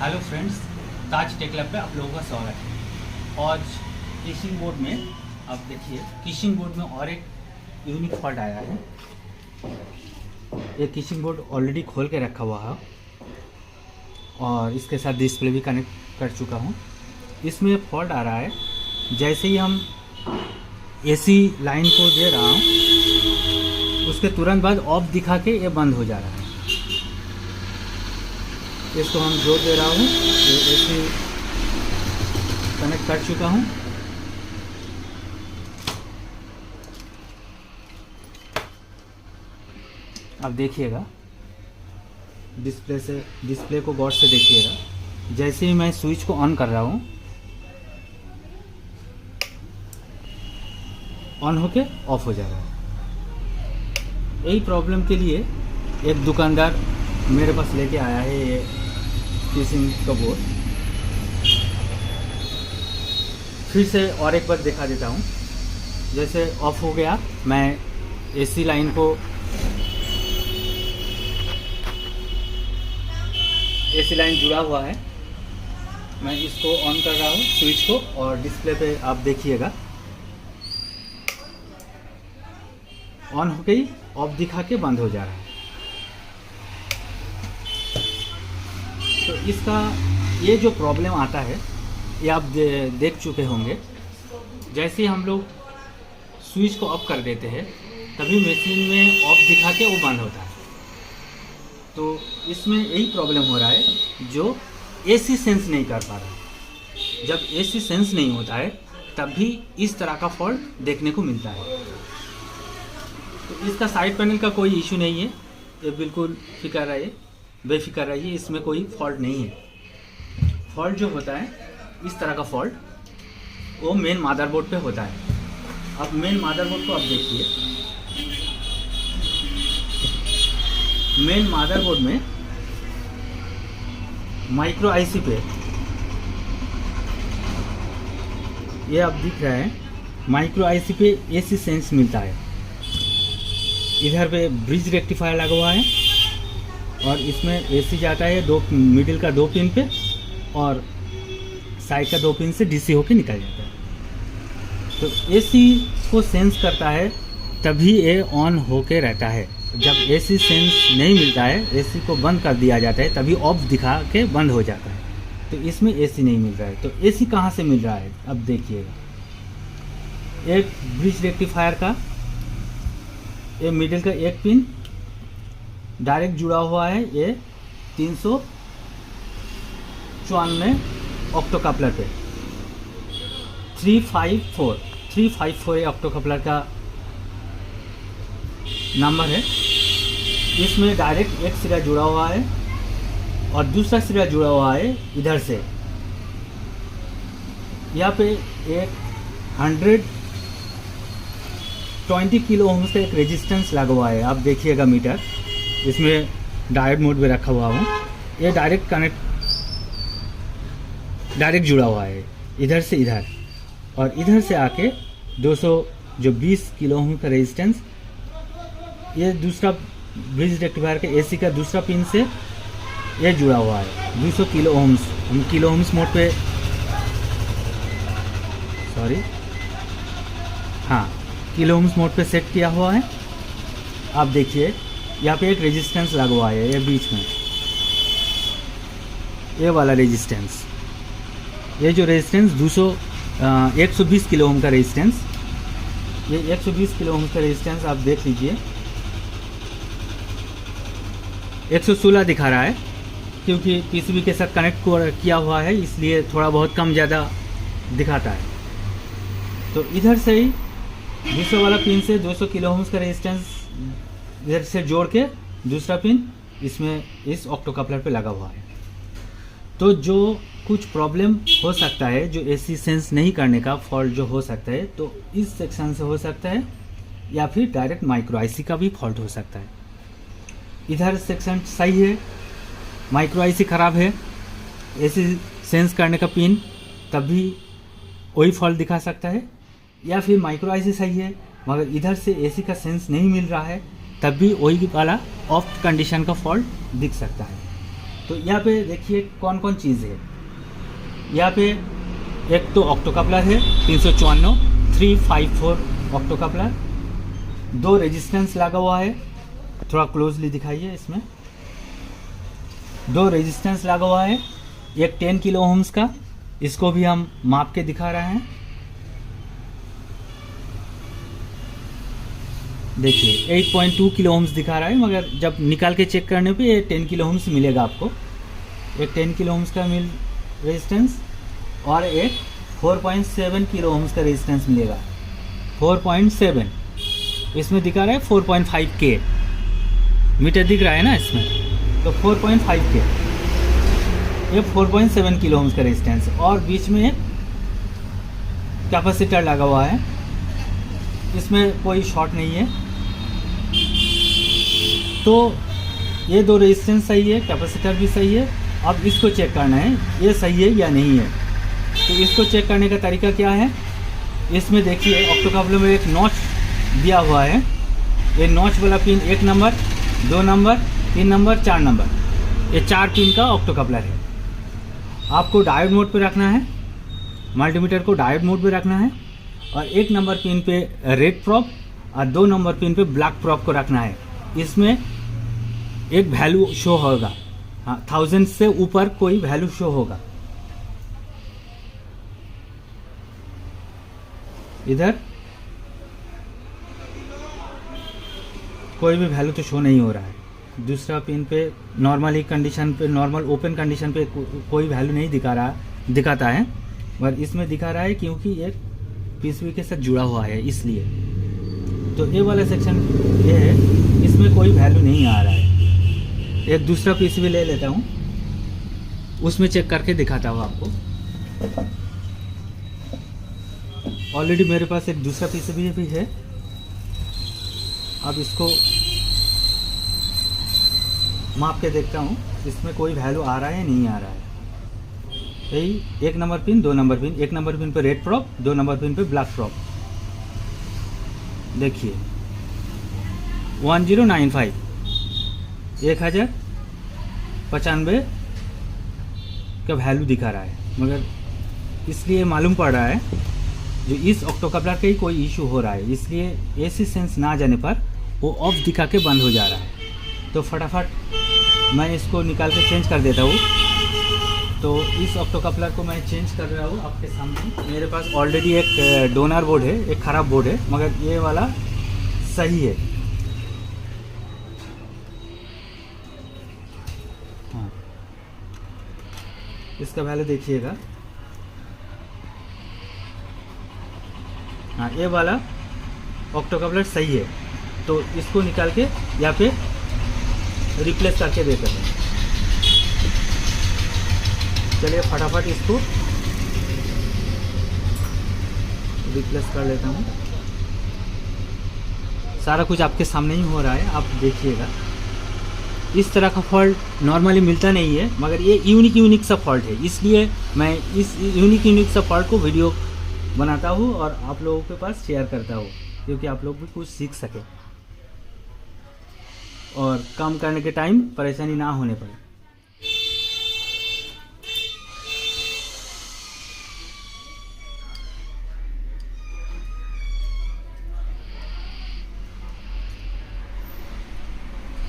Hello friends, ताज tech lab पे आप लोगों का स्वागत है। आज किशिंग बोर्ड में आप देखिए, किशिंग बोर्ड में और एक यूनिक फॉल्ट आया है। ये किशिंग बोर्ड ऑलरेडी खोल के रखा हुआ है और इसके साथ डिस्प्ले भी कनेक्ट कर चुका हूँ। इसमें फॉल्ट आ रहा है, जैसे ही हम एसी लाइन को दे रहा हूँ उसके तुरंत बाद ऑफ दिखा के ये बंद हो जा रहा है। इसको हम जोड़ दे रहा हूँ, ये एसी कनेक्ट कर चुका हूँ। अब देखिएगा, डिस्प्ले को गौर से देखिएगा। जैसे ही मैं स्विच को ऑन कर रहा हूँ, ऑन होके ऑफ हो जा रहा है। यही प्रॉब्लम के लिए एक दुकानदार मेरे पास लेके आया है ये किशिंग का बोर्ड। फिर से और एक बार दिखा देता हूँ। जैसे ऑफ हो गया, मैं एसी लाइन को एसी लाइन जुड़ा हुआ है, मैं इसको ऑन कर रहा हूँ स्विच को, और डिस्प्ले पे आप देखिएगा ऑन हो गई, ऑफ दिखा के बंद हो जा रहा है। तो इसका ये जो प्रॉब्लम आता है ये आप देख चुके होंगे। जैसे हम लोग स्विच को ऑफ कर देते हैं तभी मशीन में ऑफ दिखा के वो बंद होता है। तो इसमें यही प्रॉब्लम हो रहा है, जो एसी सेंस नहीं कर पा रहा। जब एसी सेंस नहीं होता है तब भी इस तरह का फॉल्ट देखने को मिलता है। तो इसका साइड पैनल का कोई इशू नहीं है, ये बिल्कुल बेफिक्र रहिए, इसमें कोई फॉल्ट नहीं है। फॉल्ट जो होता है इस तरह का फॉल्ट, वो मेन मदरबोर्ड पे होता है। अब मेन मदरबोर्ड को आप देखिए, मेन मदरबोर्ड में माइक्रो आईसी पे ये आप दिख रहा है, माइक्रो आईसी पे एसी सेंस मिलता है। इधर पे ब्रिज रेक्टिफायर लगा हुआ है और इसमें एसी जाता है मिडिल का 2 पिन पे, और साइड का 2 पिन से डीसी होके निकल जाता है। तो एसी को सेंस करता है तभी ये ऑन होके रहता है। जब एसी सेंस नहीं मिलता है, एसी को बंद कर दिया जाता है, तभी ऑफ दिखा के बंद हो जाता है। तो इसमें एसी नहीं मिल रहा है। तो एसी कहाँ से मिल रहा है अब देखिएगा, एक ब्रिज रेक्टिफायर का ये मिडिल का 1 पिन डायरेक्ट जुड़ा हुआ है, ये 394 ऑक्टो कपलर पे 354 ये ऑक्टो कपलर का नंबर है। इसमें डायरेक्ट एक सिरा जुड़ा हुआ है और दूसरा सिरा जुड़ा हुआ है इधर से। यहाँ पे एक 120 किलो ओम का एक रेजिस्टेंस लगा हुआ है। आप देखिएगा मीटर, इसमें डायोड मोड में रखा हुआ हूँ। ये डायरेक्ट जुड़ा हुआ है इधर से इधर, और इधर से आके 220 किलो ओम का रेजिस्टेंस, ये दूसरा ब्रिज रेक्टिफायर के एसी का दूसरा पिन से ये जुड़ा हुआ है 200 किलो ओम्स। हम किलो ओम्स मोड पे किलो ओम्स मोड पे सेट किया हुआ है। आप देखिए यहाँ पे एक रेजिस्टेंस लगा हुआ है, ये बीच में ये वाला रेजिस्टेंस, ये जो रेजिस्टेंस 120 किलो ओम का रेजिस्टेंस, ये 120 किलो ओम का रेजिस्टेंस आप देख लीजिए 116 दिखा रहा है, क्योंकि पीसीबी के साथ कनेक्ट किया हुआ है, इसलिए थोड़ा बहुत कम ज़्यादा दिखाता है। तो इधर से ही 200 वाला पिन से 200 किलो ओम्स का रेजिस्टेंस इधर से जोड़ के दूसरा पिन इसमें इस ऑक्टो कपलर पे लगा हुआ है। तो जो कुछ प्रॉब्लम हो सकता है, जो एसी सेंस नहीं करने का फॉल्ट जो हो सकता है, तो इस सेक्शन से हो सकता है, या फिर डायरेक्ट माइक्रो आईसी का भी फॉल्ट हो सकता है। इधर सेक्शन सही है, माइक्रो आईसी ख़राब है, एसी सेंस करने का पिन तब भी वही फॉल्ट दिखा सकता है, या फिर माइक्रो आईसी सही है मगर इधर से एसी का सेंस नहीं मिल रहा है, तब भी वही वाला ऑफ कंडीशन का फॉल्ट दिख सकता है। तो तो यहाँ पे देखिए कौन कौन चीज़ है। यहाँ पे एक तो ऑक्टो कपलर है 354 354 ऑक्टो कपलर, 2 रेजिस्टेंस लगा हुआ है, थोड़ा क्लोजली दिखाइए। इसमें 2 रेजिस्टेंस लगा हुआ है, एक 10 किलो ओम्स का, इसको भी हम माप के दिखा रहे हैं। देखिए 8.2 किलो ओम्स दिखा रहा है, मगर जब निकाल के चेक करने पे ये 10 किलो ओम्स मिलेगा आपको। एक 10 किलो ओम्स का रेजिस्टेंस और एक 4.7 किलो ओम्स का रेजिस्टेंस मिलेगा। 4.7 इसमें दिखा रहा है 4.5 के मीटर दिख रहा है ना इसमें, तो 4.5 के, ये 4.7 किलो ओम्स का रेजिस्टेंस, और बीच में एक कैपेसिटर लगा हुआ है, इसमें कोई शॉर्ट नहीं है। तो ये 2 रेजिस्टेंस सही है, कैपेसिटर भी सही है। अब इसको चेक करना है ये सही है या नहीं है। तो इसको चेक करने का तरीका क्या है, इसमें देखिए ऑक्टो कपलर में एक नॉच दिया हुआ है। ये नॉच वाला pin 1 number, 2 number, 3 number, 4 number, ये 4 पिन का ऑक्टो कपलर है। आपको डायोड मोड पे रखना है, मल्टीमीटर को डायोड मोड पे रखना है, और 1 नंबर पिन पे रेड प्रॉप और 2 नंबर पिन पे ब्लैक प्रॉप को रखना है। इसमें एक वैल्यू शो होगा, हाँ 1000 से ऊपर कोई वैल्यू शो होगा। इधर कोई भी वैल्यू तो शो नहीं हो रहा है। दूसरा पिन पे नॉर्मली कंडीशन पे, नॉर्मल ओपन कंडीशन पे कोई वैल्यू नहीं दिखाता है, और इसमें दिखा रहा है क्योंकि ये पीसीबी के साथ जुड़ा हुआ है इसलिए। तो ये वाला सेक्शन ये है, इसमें कोई वैल्यू नहीं आ रहा है। एक दूसरा पीसीबी ले लेता हूँ, उसमें चेक करके दिखाता हूँ आपको। ऑलरेडी मेरे पास एक दूसरा पीसीबी भी है। अब इसको माप के देखता हूँ इसमें कोई वैल्यू आ रहा है या नहीं आ रहा है। यही 1 number pin, 2 number pin, 1 number pin पे रेड प्रॉप, 2 नंबर पिन पे ब्लैक प्रॉप। देखिए 1095 1095 का वैल्यू दिखा रहा है, मगर इसलिए मालूम पड़ रहा है जो इस ऑक्टो कपलर का ही कोई इशू हो रहा है, इसलिए एसी सेंस ना जाने पर वो ऑफ दिखा के बंद हो जा रहा है। तो फटाफट मैं इसको निकाल के चेंज कर देता हूँ। तो इस ऑक्टो कपलर को मैं चेंज कर रहा हूँ आपके सामने। मेरे पास ऑलरेडी एक डोनर बोर्ड है, एक ख़राब बोर्ड है, मगर ये वाला सही है। हाँ, इसका वैल्यू देखिएगा। हाँ, ये वाला ऑक्टो कपलर सही है, तो इसको निकाल के यहाँ पे रिप्लेस करके देते हैं। चलिए फटाफट इसको रिप्लेस कर लेता हूँ। सारा कुछ आपके सामने ही हो रहा है, आप देखिएगा। इस तरह का फॉल्ट नॉर्मली मिलता नहीं है, मगर ये यूनिक सा फॉल्ट है, इसलिए मैं इस यूनिक सा फॉल्ट को वीडियो बनाता हूँ और आप लोगों के पास शेयर करता हूँ, क्योंकि आप लोग भी कुछ सीख सके और काम करने के टाइम परेशानी ना होने पाए।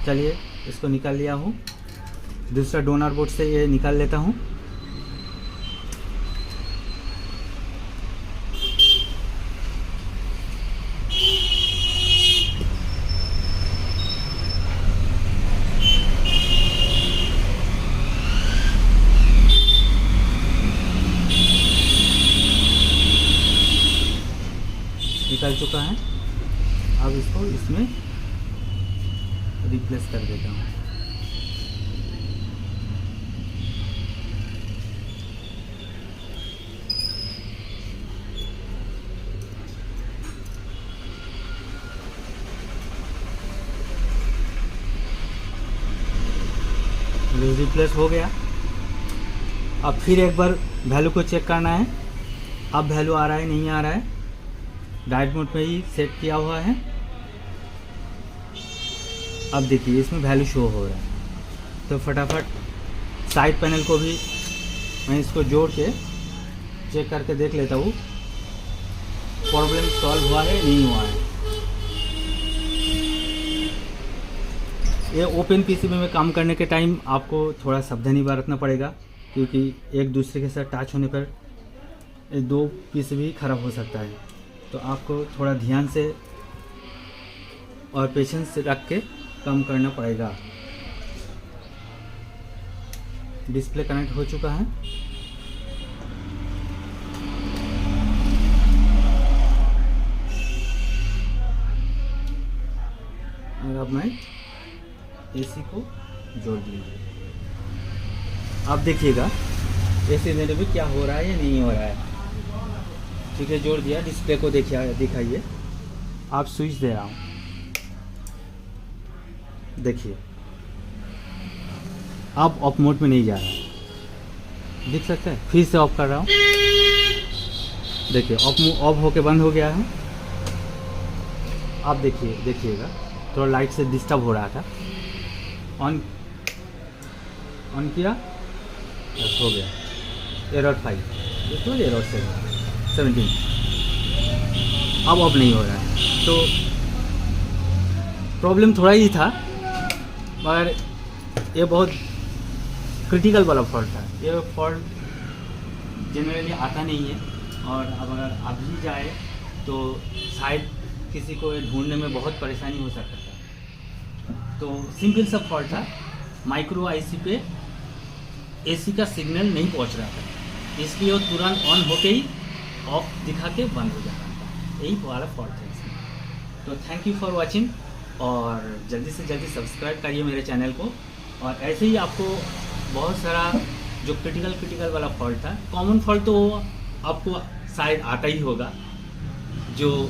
चलिए इसको निकाल लिया हूँ। दूसरा डोनर बोर्ड से ये निकाल लेता हूँ। निकल चुका है। अब इसको इसमें रिप्लेस कर देता हूँ। रिप्लेस हो गया। अब फिर एक बार वैल्यू को चेक करना है, अब वैल्यू आ रहा है नहीं आ रहा है। डायोड मोड पे ही सेट किया हुआ है। अब देखिए इसमें वैल्यू शो हो रहा है, तो फटाफट साइड पैनल को भी मैं इसको जोड़ के चेक करके देख लेता हूँ प्रॉब्लम सॉल्व हुआ है नहीं हुआ है। ये ओपन पीसीबी में काम करने के टाइम आपको थोड़ा सावधानी बरतना पड़ेगा, क्योंकि एक दूसरे के साथ टच होने पर ये दो पीसीबी खराब हो सकता है। तो आपको थोड़ा ध्यान से और पेशेंस रख के काम करना पड़ेगा। डिस्प्ले कनेक्ट हो चुका है। और अब मैं एसी को जोड़ दीजिए। आप देखिएगा एसी देने में क्या हो रहा है या नहीं हो रहा है। ठीक है, जोड़ दिया। डिस्प्ले को दिखाइए। आप स्विच दे रहा हूँ, देखिए अब ऑफ मोड में नहीं जा रहा, दिख सकता है। फिर से ऑफ कर रहा हूँ, देखिए ऑफ होके बंद हो गया है। आप देखिएगा थोड़ा लाइट से डिस्टर्ब हो रहा था। ऑन किया, बस हो गया। एरर 5, देखो एरर 17, अब ऑफ नहीं हो रहा है। तो प्रॉब्लम थोड़ा ही था, मगर ये बहुत क्रिटिकल वाला फॉल्ट था। ये फॉल्ट जनरली आता नहीं है, और अब अगर आ भी जाए तो शायद किसी को ढूंढने में बहुत परेशानी हो सकता था। तो सिंपल सा फॉल्ट था, माइक्रो आईसी पे एसी का सिग्नल नहीं पहुंच रहा था, इसलिए वो तुरंत ऑन होके ही ऑफ दिखा के बंद हो जाता था। यही वाला फॉल्ट है इसमें। तो थैंक यू फॉर वाचिंग, और जल्दी से जल्दी सब्सक्राइब करिए मेरे चैनल को। और ऐसे ही आपको बहुत सारा जो क्रिटिकल वाला फॉल्ट था, कॉमन फॉल्ट तो आपको शायद आता ही होगा, जो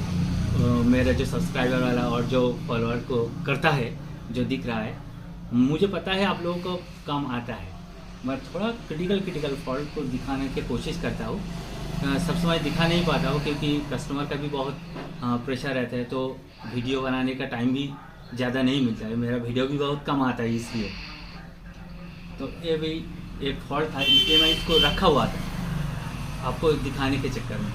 मेरा जो सब्सक्राइबर वाला और जो फॉलोअर को करता है, जो दिख रहा है, मुझे पता है आप लोगों को काम आता है। मैं थोड़ा क्रिटिकल फॉल्ट को दिखाने की कोशिश करता हूँ। सब समय दिखा नहीं पाता हूँ, क्योंकि कस्टमर का भी बहुत प्रेशर रहता है, तो वीडियो बनाने का टाइम भी ज़्यादा नहीं मिलता है। मेरा वीडियो भी बहुत कम आता है, इसलिए तो ये भी एक फॉल्ट था, इसलिए मैं इसको रखा हुआ था आपको दिखाने के चक्कर में।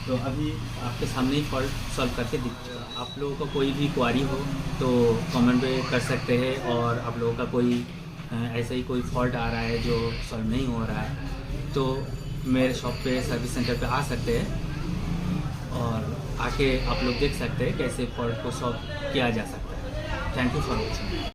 तो अभी आपके सामने ही फॉल्ट सॉल्व करके आप लोगों को कोई भी क्वारी हो तो कमेंट पे कर सकते हैं, और आप लोगों का कोई ऐसा ही कोई फॉल्ट आ रहा है जो सॉल्व नहीं हो रहा है तो मेरे शॉप पे सर्विस सेंटर पे आ सकते हैं, और आके आप लोग देख सकते हैं कैसे फॉल्ट को सॉल्व किया जा सकता है। Thank you for watching.